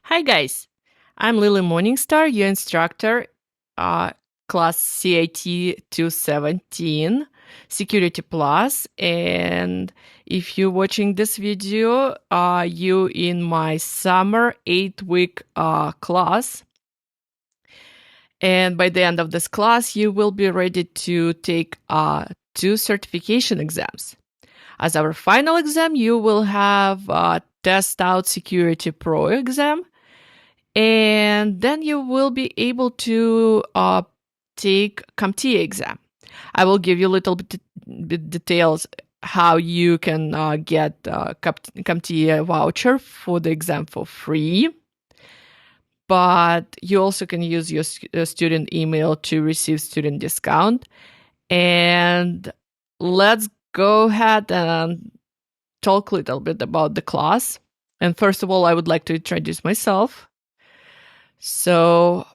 Hi guys, I'm Lily Morningstar, your instructor, uh, class CIT217 Security Plus. And if you're watching this video, you in my summer 8-week class. And by the end of this class, you will be ready to take 2 certification exams. As our final exam, you will have Test Out Security Pro exam. And then you will be able to take CompTIA exam. I will give you a little bit details how you can get CompTIA voucher for the exam for free. But you also can use your student email to receive student discount. And let's go ahead and talk a little bit about the class. And first of all, I would like to introduce myself. So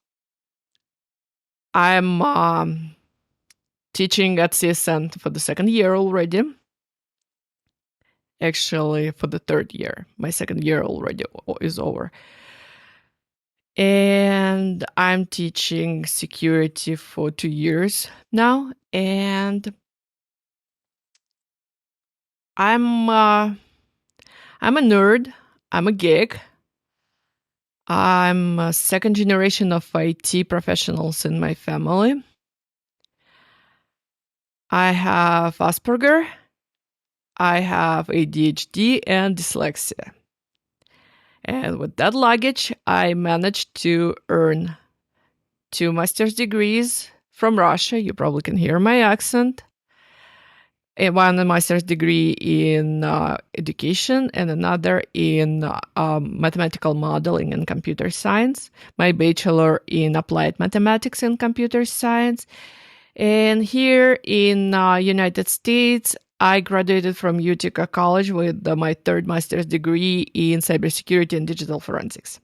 I'm teaching at CSN for the second year already. Actually, for the third year. My second year already is over. And I'm teaching security for 2 years now. And I'm a nerd. I'm a geek. I'm a second generation of IT professionals in my family. I have Asperger. I have ADHD and dyslexia. And with that luggage, I managed to earn 2 master's degrees from Russia. You probably can hear my accent. And one master's degree in education and another in mathematical modeling and computer science. My bachelor in applied mathematics and computer science. And here in United States, I graduated from Utica College with my third master's degree in cybersecurity and digital forensics.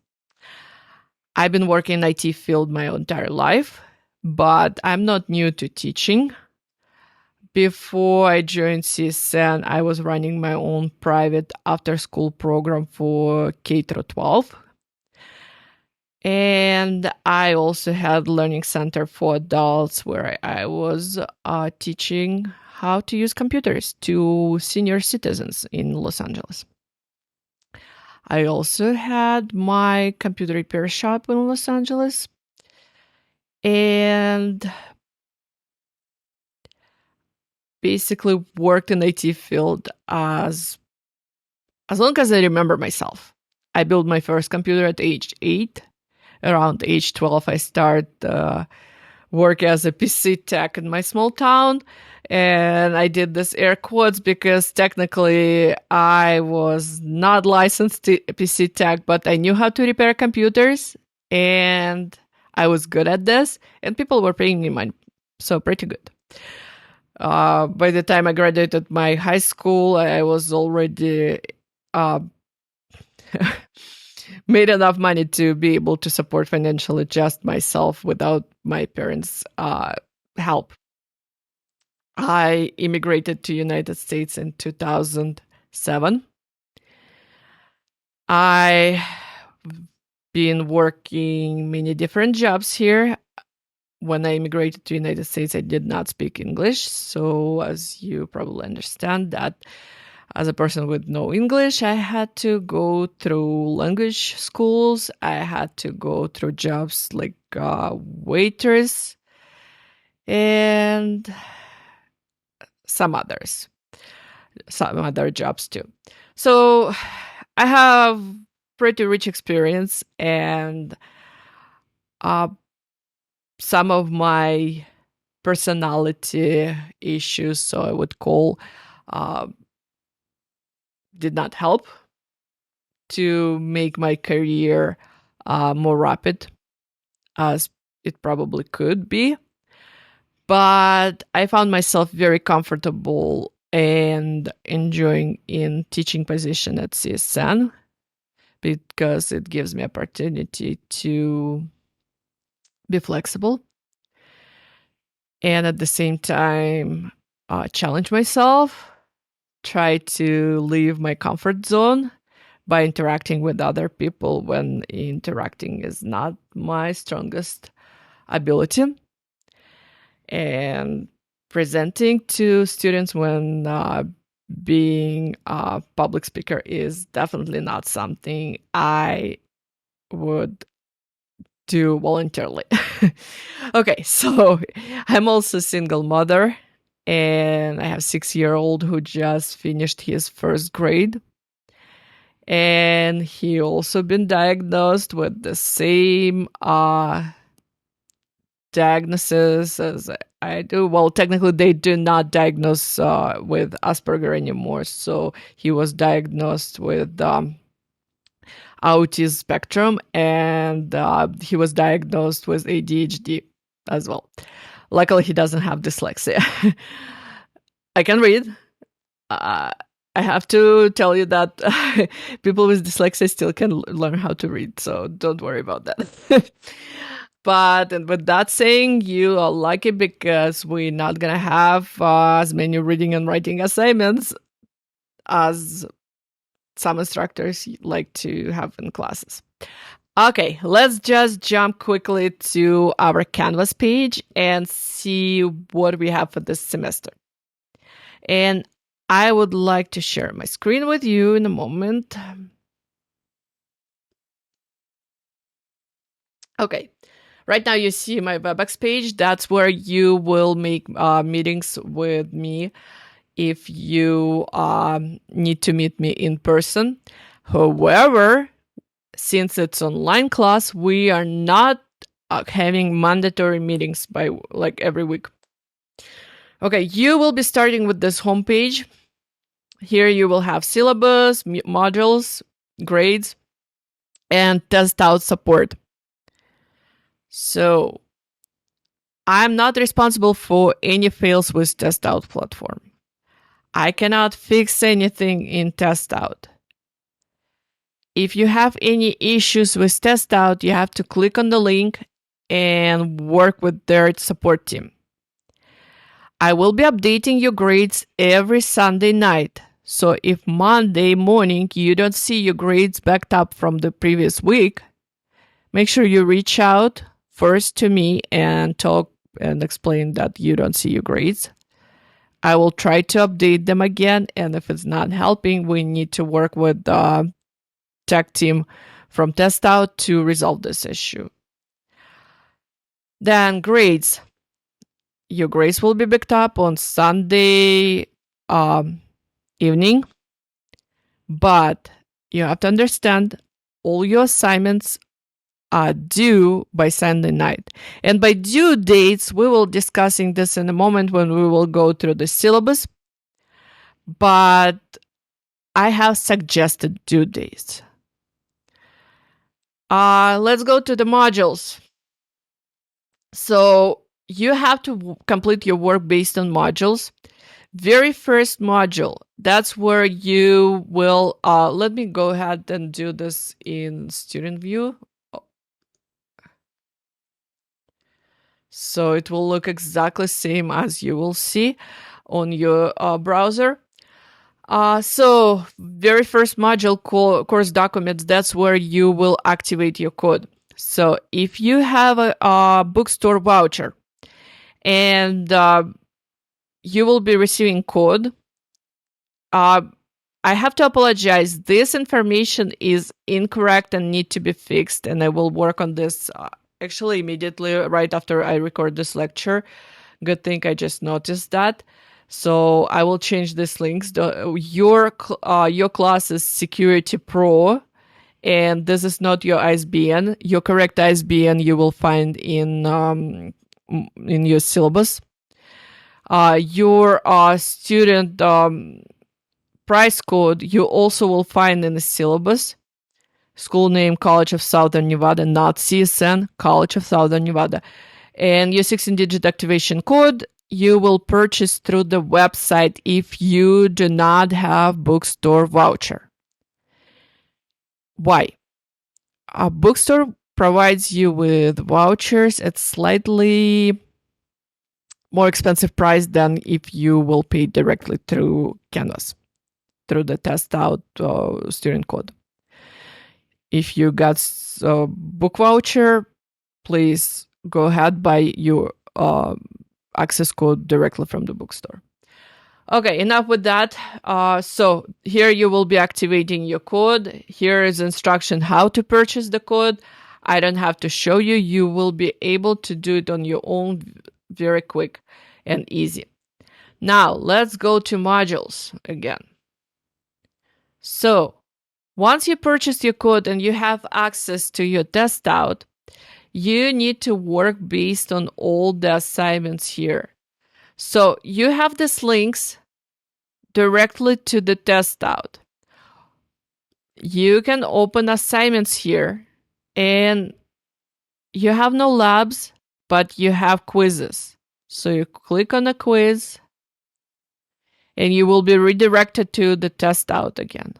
I've been working in IT field my entire life, but I'm not new to teaching. Before I joined CSN, I was running my own private after-school program for K-12. And I also had Learning Center for Adults where I was teaching how to use computers to senior citizens in Los Angeles. I also had my computer repair shop in Los Angeles. And basically worked in the IT field as long as I remember myself. I built my first computer at age 8. Around age 12, I started work as a PC tech in my small town. And I did this air quotes because technically I was not licensed to PC tech, but I knew how to repair computers and I was good at this and people were paying me money. So pretty good. By the time I graduated my high school, I was already made enough money to be able to support financially just myself without my parents' help. I immigrated to United States in 2007. I've been working many different jobs here. When I immigrated to United States, I did not speak English. So as you probably understand that as a person with no English, I had to go through language schools. I had to go through jobs like waiters and some other jobs too. So I have pretty rich experience and some of my personality issues, so I would call, did not help to make my career more rapid as it probably could be. But I found myself very comfortable and enjoying in teaching position at CSN because it gives me opportunity to be flexible and at the same time challenge myself, try to leave my comfort zone, by interacting with other people when interacting is not my strongest ability. And presenting to students when being a public speaker is definitely not something I would do voluntarily. Okay, so I'm also a single mother, and I have a 6-year-old who just finished his first grade. And he also been diagnosed with the same diagnosis as I do. Well, technically, they do not diagnose with Asperger anymore. So he was diagnosed with autism spectrum, and he was diagnosed with ADHD as well. Luckily, he doesn't have dyslexia. I can read. I have to tell you that people with dyslexia still can learn how to read, so don't worry about that. But with that saying, you are lucky because we're not going to have as many reading and writing assignments as some instructors like to have in classes. Okay, let's just jump quickly to our Canvas page and see what we have for this semester. And I would like to share my screen with you in a moment. Okay, right now you see my WebEx page. That's where you will make meetings with me if you need to meet me in person. However, since it's online class, we are not having mandatory meetings by like every week. Okay, you will be starting with this homepage. Here you will have syllabus, modules, grades, and test out support. So I'm not responsible for any fails with test out platform. I cannot fix anything in test out. If you have any issues with test out, you have to click on the link and work with their support team. I will be updating your grades every Sunday night. So if Monday morning you don't see your grades backed up from the previous week, make sure you reach out first to me and talk and explain that you don't see your grades. I will try to update them again, and if it's not helping, we need to work with the tech team from Test Out to resolve this issue. Then grades. Your grades will be backed up on Sunday evening, but you have to understand all your assignments are due by Sunday night. And by due dates, we will discussing this in a moment when we will go through the syllabus. But I have suggested due dates. Let's go to the modules. So you have to complete your work based on modules. Very first module, that's where you will, let me go ahead and do this in student view. So it will look exactly the same as you will see on your browser. So very first module, course documents, that's where you will activate your code. So if you have a bookstore voucher and you will be receiving code, I have to apologize. This information is incorrect and need to be fixed, and I will work on this actually immediately right after I record this lecture. Good thing I just noticed that. So I will change these links. Your class is Security Pro, and this is not your ISBN. Your correct ISBN you will find in your syllabus. Your student price code you also will find in the syllabus. School name, College of Southern Nevada, not CSN, College of Southern Nevada. And your 16-digit activation code you will purchase through the website if you do not have bookstore voucher. Why? A bookstore provides you with vouchers at slightly more expensive price than if you will pay directly through Canvas, through the test out student code. If you got a book voucher, please go ahead, buy your access code directly from the bookstore. Okay, enough with that. So here you will be activating your code. Here is instruction how to purchase the code. I don't have to show you. You will be able to do it on your own, very quick and easy. Now, let's go to modules again. So, once you purchase your code and you have access to your test out, you need to work based on all the assignments here. So, you have these links directly to the test out. You can open assignments here, and you have no labs, but you have quizzes. So you click on a quiz, and you will be redirected to the test out again.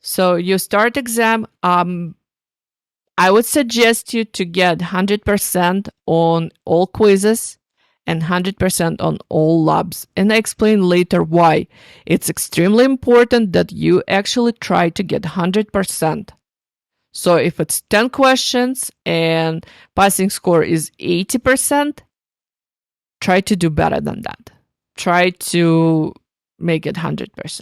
So you start exam. I would suggest you to get 100% on all quizzes and 100% on all labs. And I explain later why. It's extremely important that you actually try to get 100%. So if it's 10 questions and passing score is 80%, try to do better than that. Try to make it 100%.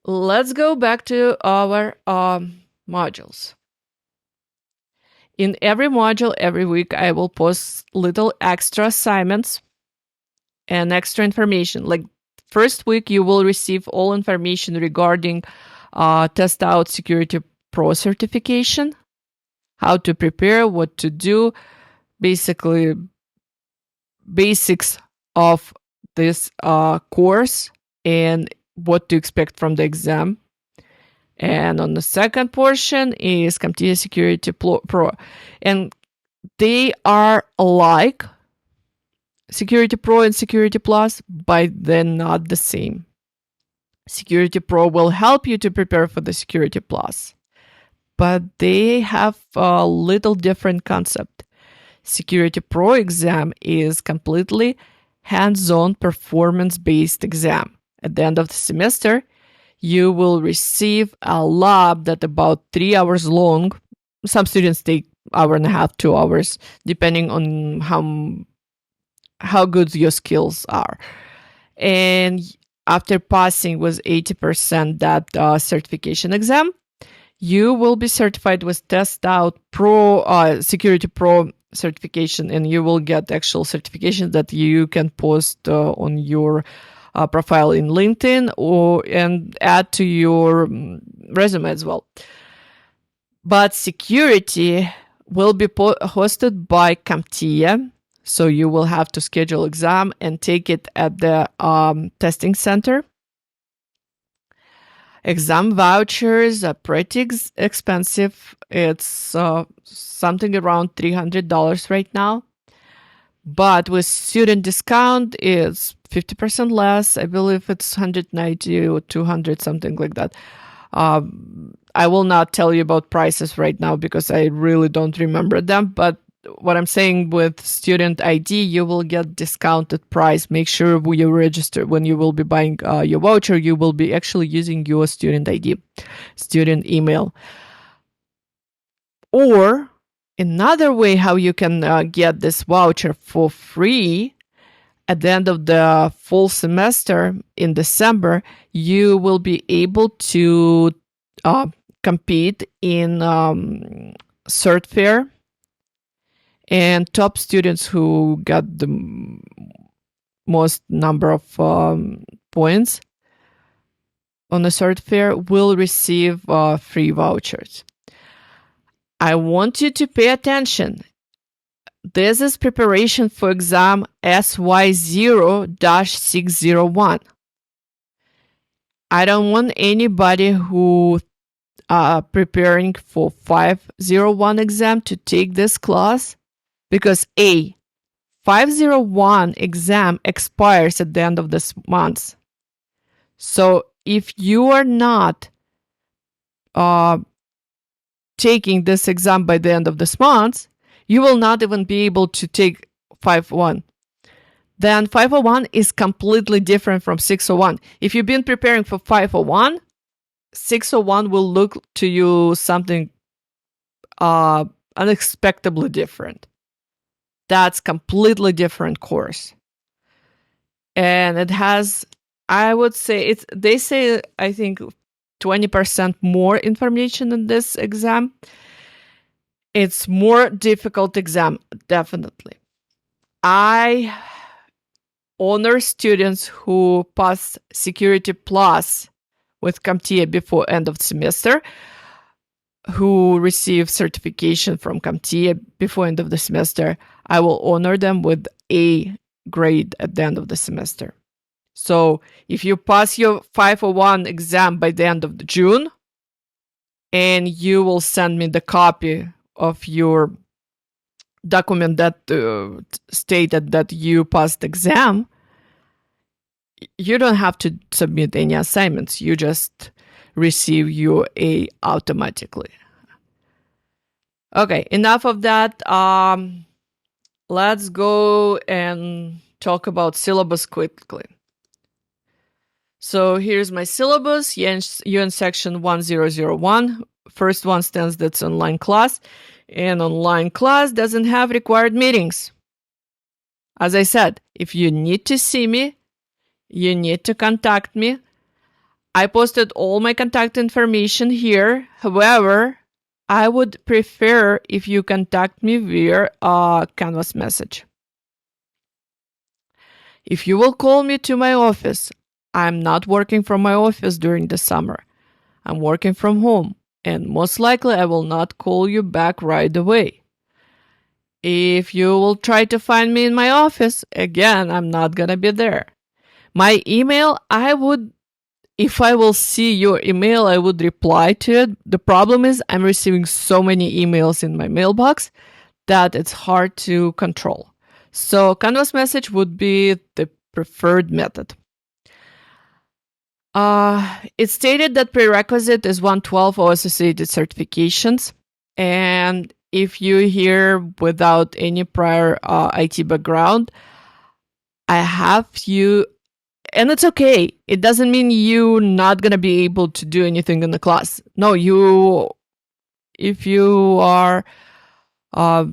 Let's go back to our modules. In every module, every week, I will post little extra assignments and extra information. Like first week, you will receive all information regarding Test Out Security Pro certification, how to prepare, what to do, basically basics of this course and what to expect from the exam. And on the second portion is CompTIA Security Pro. And they are alike, Security Pro and Security Plus, but they're not the same. Security Pro will help you to prepare for the Security Plus, but they have a little different concept. Security Pro exam is completely hands-on performance-based exam. At the end of the semester, you will receive a lab that's about 3 hours long. Some students take 1.5 hours, 2 hours, depending on how good your skills are. And after passing with 80% that certification exam, you will be certified with Test Out Pro, Security Pro certification, and you will get actual certification that you can post on your profile in LinkedIn and add to your resume as well. But security will be hosted by CompTIA, so you will have to schedule exam and take it at the testing center. Exam vouchers are pretty expensive. It's something around $300 right now. But with student discount, it's 50% less. I believe it's 190 or 200, something like that. I will not tell you about prices right now because I really don't remember them. But what I'm saying, with student ID, you will get discounted price. Make sure you register when you will be buying your voucher. You will be actually using your student ID, student email. Or another way how you can get this voucher for free, at the end of the fall semester in December, you will be able to compete in cert fair. And top students who got the most number of points on the cert fair will receive free vouchers. I want you to pay attention. This is preparation for exam CY0-601. I don't want anybody who preparing for 501 exam to take this class, because 501 exam expires at the end of this month. So if you are not taking this exam by the end of this month, you will not even be able to take 501. Then 501 is completely different from 601. If you've been preparing for 501, 601 will look to you something unexpectedly different. That's completely different course. And it has, I would say, they say, I think, 20% more information in this exam. It's more difficult exam, definitely. I honor students who pass Security Plus with CompTIA before end of semester, who receive certification from CompTIA before end of the semester. I will honor them with A grade at the end of the semester. So if you pass your 501 exam by the end of June, and you will send me the copy of your document that stated that you passed the exam, you don't have to submit any assignments. You just receive your A automatically. Okay, enough of that. Let's go and talk about syllabus quickly. So here's my syllabus, UN section 1001. First one stands that's online class. And online class doesn't have required meetings. As I said, if you need to see me, you need to contact me. I posted all my contact information here. However, I would prefer if you contact me via a Canvas message. If you will call me to my office, I'm not working from my office during the summer. I'm working from home, and most likely I will not call you back right away. If you will try to find me in my office, again, I'm not gonna be there. My email, if I will see your email, I would reply to it. The problem is I'm receiving so many emails in my mailbox that it's hard to control. So Canvas message would be the preferred method. It's stated that prerequisite is 112 or associated certifications. And if you're here without any prior IT background, I have you, and it's okay. It doesn't mean you're not going to be able to do anything in the class. No, if you are a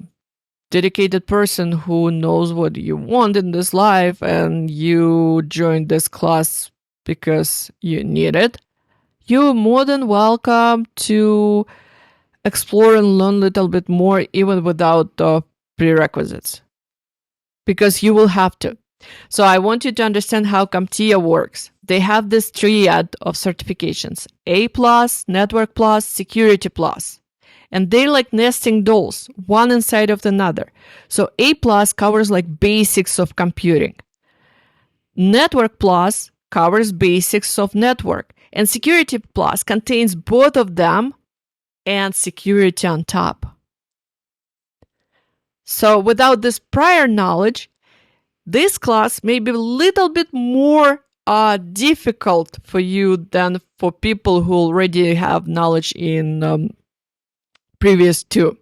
dedicated person who knows what you want in this life and you joined this class because you need it, you're more than welcome to explore and learn a little bit more even without the prerequisites, because you will have to. So I want you to understand how CompTIA works. They have this triad of certifications: A+, Network Plus, Security Plus. And they're like nesting dolls, one inside of another. So A+ covers like basics of computing. Network Plus covers basics of network. And Security Plus contains both of them and security on top. So without this prior knowledge, this class may be a little bit more difficult for you than for people who already have knowledge in previous two.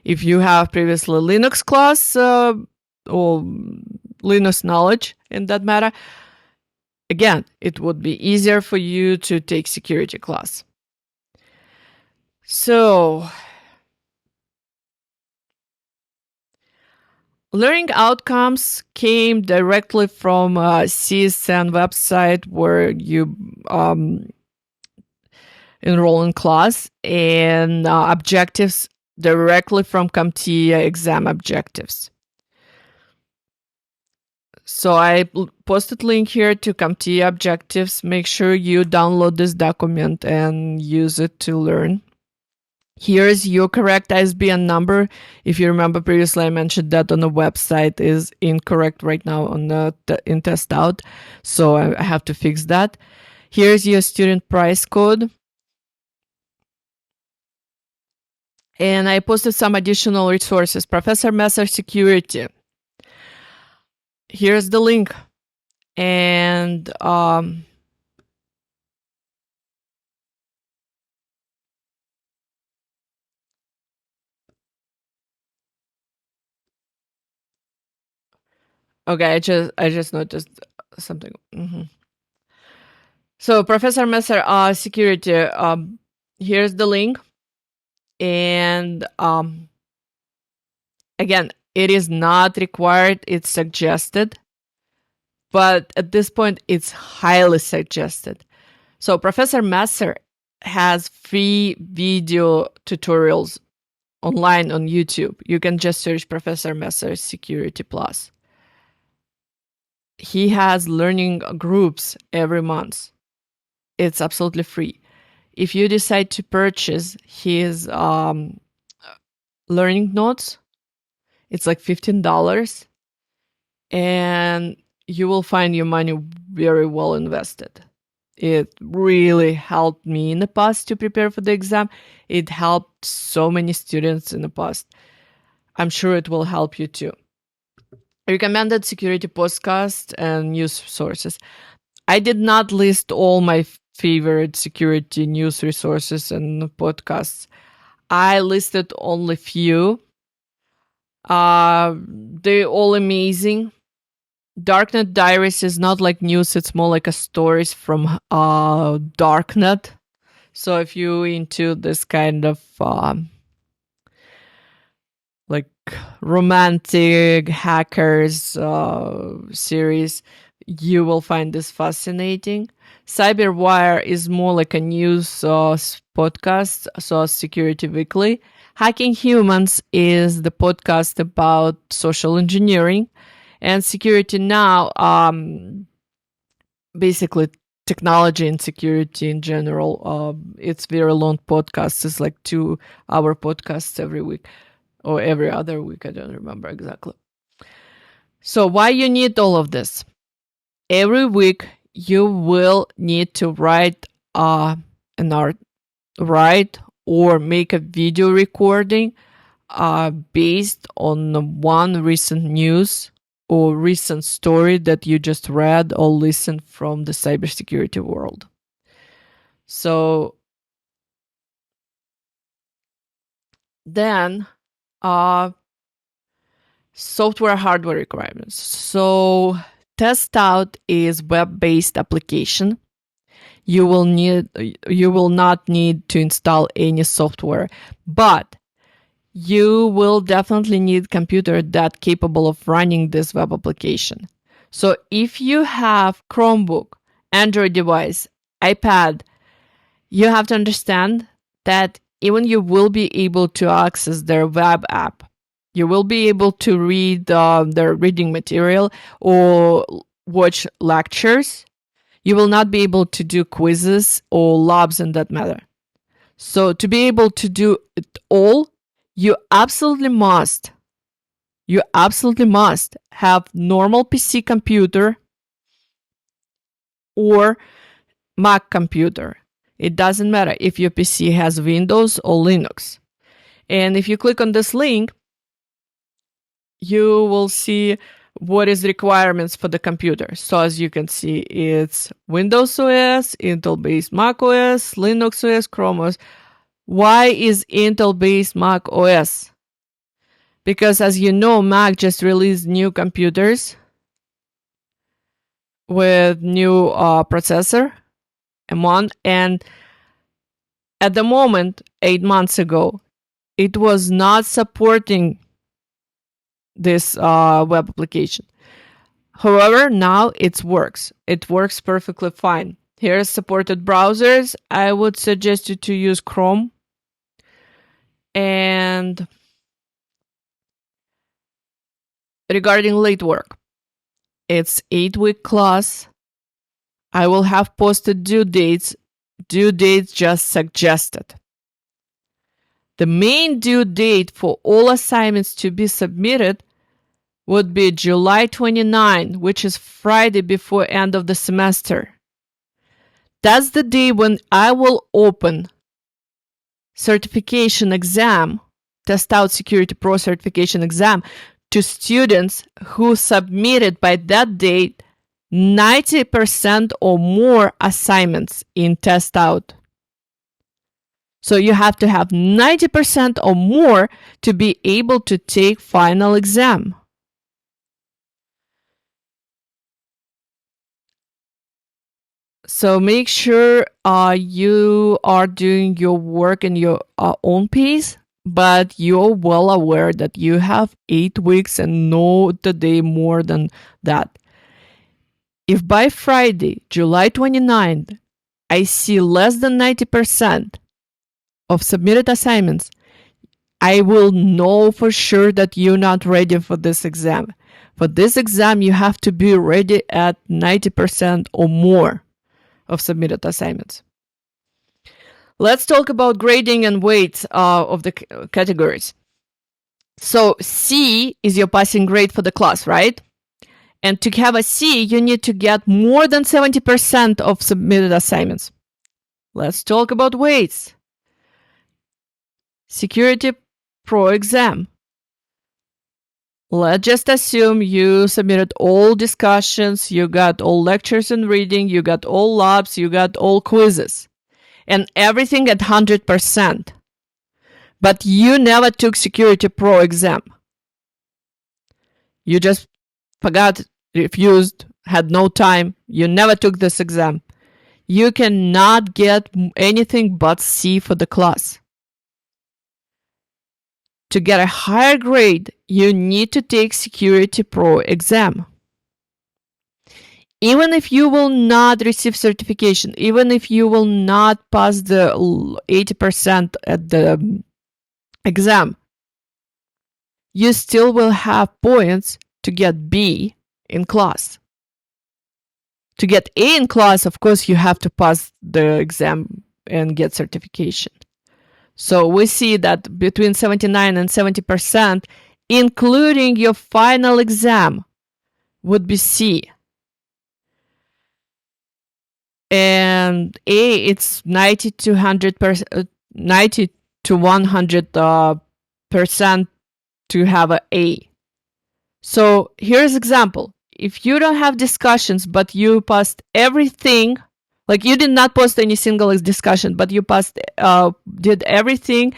If you have previously Linux class or Linux knowledge in that matter, again, it would be easier for you to take security class. So, learning outcomes came directly from CSN website where you enroll in class, and objectives directly from CompTIA exam objectives. So I posted link here to CompTIA objectives. Make sure you download this document and use it to learn. Here's your correct ISBN number. If you remember previously, I mentioned that on the website is incorrect right now on in test out. So I have to fix that. Here's your student price code. And I posted some additional resources. Professor Messer Security. Here's the link. And okay, I just noticed something. So, Professor Messer, security, here's the link. And again, it is not required, it's suggested. But at this point, it's highly suggested. So, Professor Messer has free video tutorials online on YouTube. You can just search Professor Messer Security Plus. He has learning groups every month. It's absolutely free. If you decide to purchase his learning notes, it's like $15, and you will find your money very well invested. It really helped me in the past to prepare for the exam. It helped so many students in the past. I'm sure it will help you too. Recommended security podcasts and news sources. I did not list all my favorite security news resources and podcasts. I listed only few. They're all amazing. Darknet Diaries is not like news, it's more like a stories from Darknet. So if you're into this kind of like romantic hackers series, you will find this fascinating. Cyberwire is more like a news podcast, so Security Weekly. Hacking Humans is the podcast about social engineering. And Security Now, basically technology and security in general. It's very long podcasts. It's like 2-hour podcasts every week or every other week. I don't remember exactly. So why you need all of this? Every week you will need to write an art, write or make a video recording based on one recent news or recent story that you just read or listened from the cybersecurity world. So then software hardware requirements. So Test Out is web-based application. You will not need to install any software, but you will definitely need a computer that's capable of running this web application. So if you have Chromebook, Android device, iPad, you have to understand that even you will be able to access their web app. You will be able to read their reading material or watch lectures. You will not be able to do quizzes or labs in that matter. So to be able to do it all, you absolutely must have normal PC computer or Mac computer. It doesn't matter if your PC has Windows or Linux. And if you click on this link, you will see what is requirements for the computer. So as you can see, it's Windows OS, Intel-based Mac OS, Linux OS, Chrome OS. Why is Intel-based Mac OS? Because as you know, Mac just released new computers with new processor, M1, and at the moment, 8 months ago, it was not supporting this web application. However, now it works. It works perfectly fine. Here are supported browsers. I would suggest you to use Chrome. And regarding late work, it's 8-week class. I will have posted due dates just suggested. The main due date for all assignments to be submitted would be July 29, which is Friday before end of the semester. That's the day when I will open certification exam, Test Out Security Pro certification exam, to students who submitted by that date 90% or more assignments in Test Out. So you have to have 90% or more to be able to take final exam. So make sure you are doing your work in your own pace, but you're well aware that you have 8 weeks and no the day more than that. If by Friday, July 29th, I see less than 90% of submitted assignments, I will know for sure that you're not ready for this exam. For this exam, you have to be ready at 90% or more of submitted assignments. Let's talk about grading and weights of the categories. So C is your passing grade for the class, right? And to have a C, you need to get more than 70% of submitted assignments. Let's talk about weights. Security Pro exam. Let's just assume you submitted all discussions, you got all lectures and reading, you got all labs, you got all quizzes, and everything at 100%. But you never took Security Pro exam. You just forgot, refused, had no time. You never took this exam. You cannot get anything but C for the class. To get a higher grade, you need to take Security Pro exam. Even if you will not receive certification, even if you will not pass the 80% at the exam, you still will have points to get B in class. To get A in class, of course, you have to pass the exam and get certification. So we see that between 79 and 70%, including your final exam, would be C. And A, it's 90 to 100%, 90 to 100% to have an A. So here's example. If you don't have discussions, but you passed everything, like you did not post any single discussion, but you passed, did everything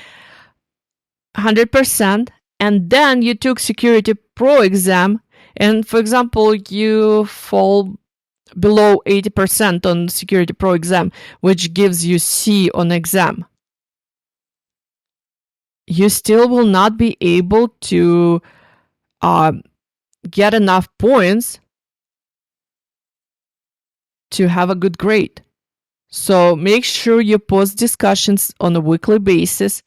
100%, and then you took Security Pro exam, and for example, you fall below 80% on Security Pro exam, which gives you C on exam, you still will not be able to get enough points to have a good grade. So make sure you post discussions on a weekly basis.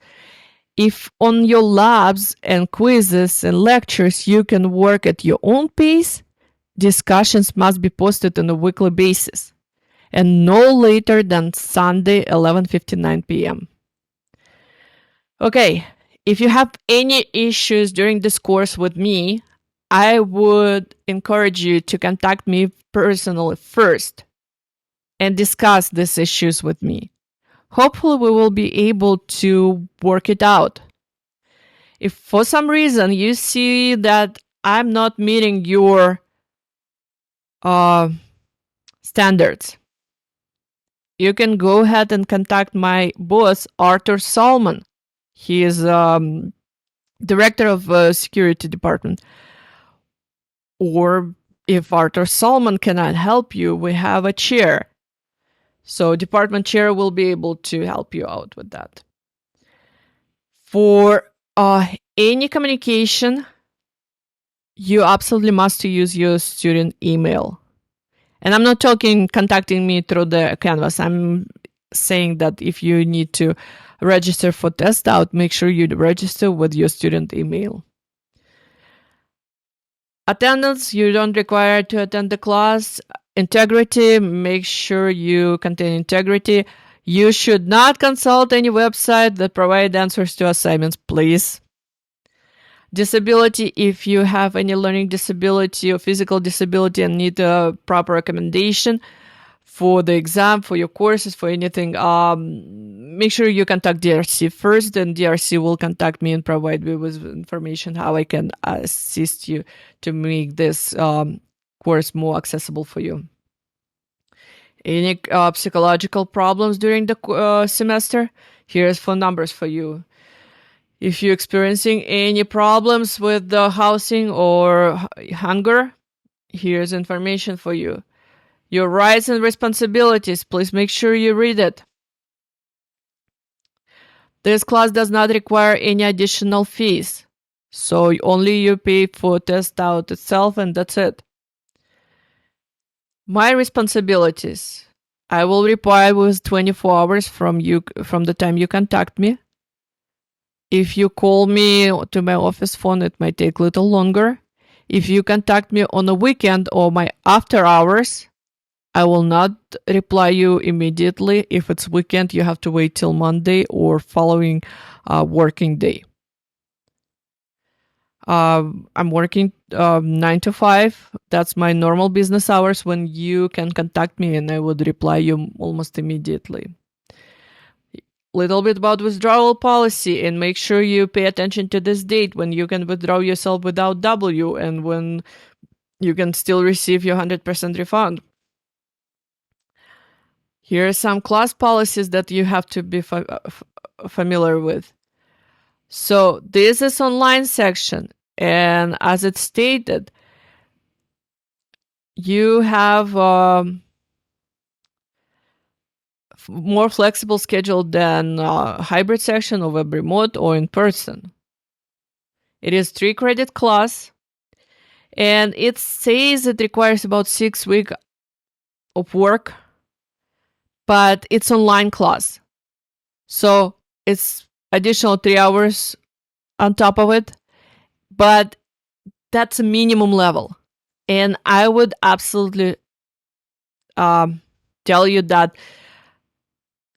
If on your labs and quizzes and lectures you can work at your own pace, discussions must be posted on a weekly basis and no later than Sunday 11:59 p.m. Okay, if you have any issues during this course with me, I would encourage you to contact me personally first and discuss these issues with me. Hopefully, we will be able to work it out. If for some reason you see that I'm not meeting your standards, you can go ahead and contact my boss, Arthur Salmon. He is director of security department. Or if Arthur Salmon cannot help you, we have a chair. So department chair will be able to help you out with that. For any communication, you absolutely must use your student email. And I'm not talking contacting me through the Canvas. I'm saying that if you need to register for test out, make sure you register with your student email. Attendance, you don't require to attend the class. Integrity, make sure you contain integrity. You should not consult any website that provide answers to assignments, please. Disability, if you have any learning disability or physical disability and need a proper recommendation for the exam, for your courses, for anything, make sure you contact DRC first, and DRC will contact me and provide me with information how I can assist you to make this course more accessible for you. Any psychological problems during the semester? Here's phone numbers for you. If you're experiencing any problems with the housing or hunger, here's information for you. Your rights and responsibilities. Please make sure you read it. This class does not require any additional fees. So only you pay for test out itself and that's it. My responsibilities. I will reply with 24 hours from the time you contact me. If you call me to my office phone, it might take a little longer. If you contact me on a weekend or my after hours, I will not reply you immediately. If it's weekend, you have to wait till Monday or following working day. I'm working 9 to 5. That's my normal business hours when you can contact me and I would reply you almost immediately. Little bit about withdrawal policy, and make sure you pay attention to this date when you can withdraw yourself without W and when you can still receive your 100% refund. Here are some class policies that you have to be familiar with. So this is online section, and as it stated, you have more flexible schedule than hybrid section or web remote or in person. It is 3-credit class, and it says it requires about 6 weeks of work, but it's online class. So it's additional 3 hours on top of it, but that's a minimum level. And I would absolutely tell you that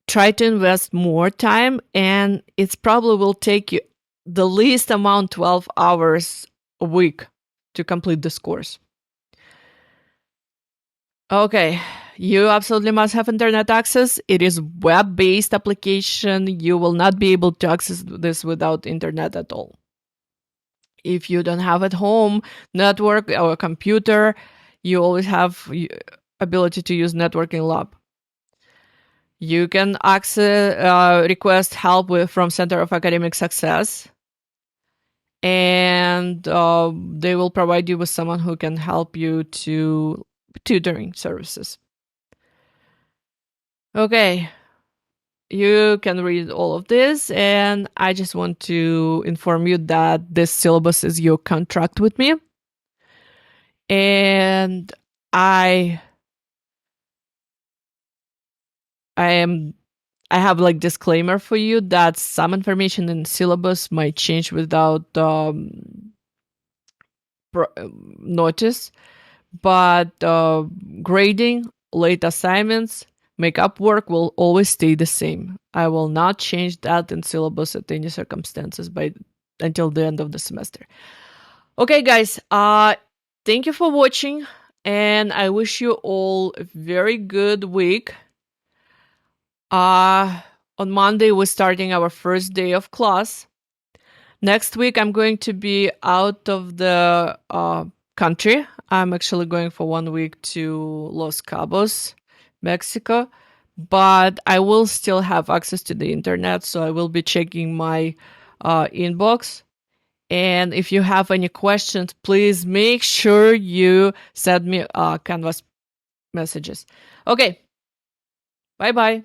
try to invest more time, and it probably will take you the least amount, 12 hours a week to complete this course. Okay, you absolutely must have internet access. It is web-based application. You will not be able to access this without internet at all. If you don't have at home network or a computer, you always have ability to use networking lab. You can access, request help from Center of Academic Success, and they will provide you with someone who can help you to tutoring services. Okay, you can read all of this, and I just want to inform you that this syllabus is your contract with me, and I have like disclaimer for you that some information in syllabus might change without notice, but grading, late assignments, makeup work will always stay the same. I will not change that in syllabus at any circumstances until the end of the semester. Okay, guys, thank you for watching, and I wish you all a very good week. On Monday, we're starting our first day of class. Next week, I'm going to be out of the country. I'm actually going for 1 week to Los Cabos, Mexico, but I will still have access to the internet, so I will be checking my inbox. And if you have any questions, please make sure you send me Canvas messages. Okay, bye-bye.